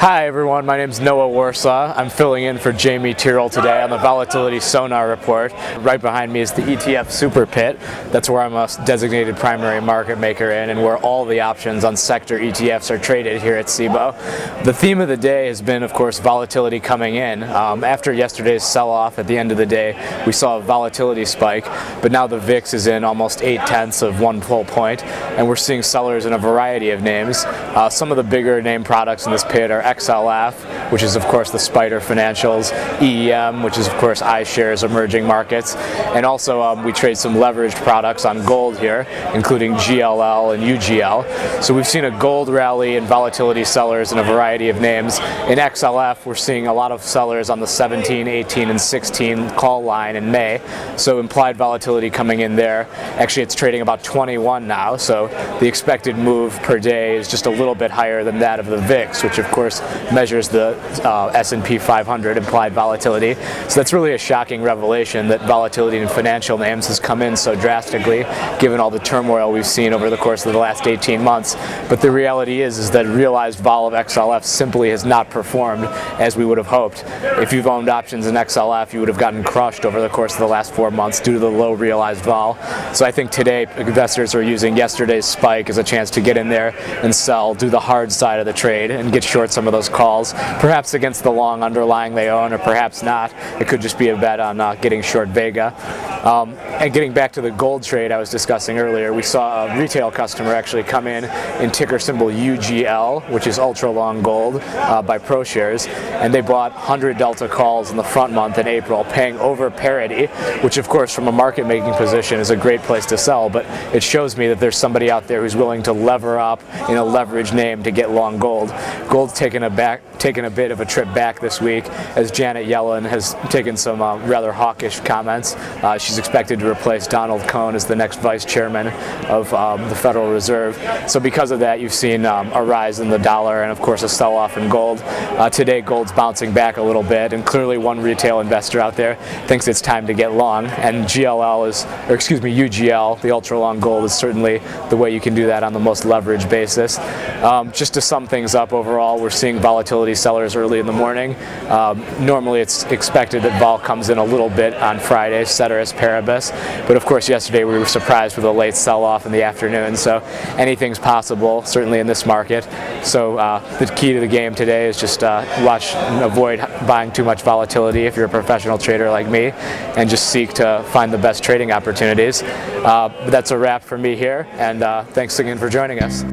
Hi everyone, my name is Noah Warsaw. I'm filling in for Jamie Tyrrell today on the Volatility Sonar Report. Right behind me is the ETF Super Pit. That's where I'm a designated primary market maker in and where all the options on sector ETFs are traded here at SIBO. The theme of the day has been, of course, volatility coming in. After yesterday's sell-off at the end of the day, we saw a volatility spike, but now the VIX is in almost 0.8 of 1 full point, and we're seeing sellers in a variety of names. Some of the bigger name products in this pit are XLF, which is of course the Spider Financials, EEM, which is of course iShares Emerging Markets, and also we trade some leveraged products on gold here, including GLL and UGL. So we've seen a gold rally and volatility sellers in a variety of names. In XLF, we're seeing a lot of sellers on the 17, 18, and 16 call line in May, so implied volatility coming in there. Actually, it's trading about 21 now, so the expected move per day is just a little bit higher than that of the VIX, which of course measures the S&P 500 implied volatility. So that's really a shocking revelation that volatility in financial names has come in so drastically, given all the turmoil we've seen over the course of the last 18 months. But the reality is that realized vol of XLF simply has not performed as we would have hoped. If you've owned options in XLF, you would have gotten crushed over the course of the last 4 months due to the low realized vol. So I think today investors are using yesterday's spike as a chance to get in there and sell, do the hard side of the trade, and get short some of those calls, perhaps against the long underlying they own, or perhaps not. It could just be a bet on getting short Vega. And getting back to the gold trade I was discussing earlier, we saw a retail customer actually come in ticker symbol UGL, which is ultra long gold by ProShares, and they bought 100 delta calls in the front month in April, paying over parity, which of course from a market making position is a great place to sell, but it shows me that there's somebody out there who's willing to lever up in a leveraged name to get long gold. Gold's taken a bit of a trip back this week as Janet Yellen has taken some rather hawkish comments. She's expected to replace Donald Cohn as the next vice chairman of the Federal Reserve. So because of that, you've seen a rise in the dollar and of course a sell-off in gold. Today gold's bouncing back a little bit, and clearly one retail investor out there thinks it's time to get long, and UGL, the ultra long gold, is certainly the way you can do that on the most leveraged basis. Just to sum things up, overall we're seeing volatility sellers early in the morning. Normally it's expected that vol comes in a little bit on Friday, ceteris paribus, but of course yesterday we were surprised with a late sell-off in the afternoon, so anything's possible, certainly in this market. So the key to the game today is just watch and avoid buying too much volatility if you're a professional trader like me, and just seek to find the best trading opportunities. But that's a wrap for me here, and thanks again for joining us.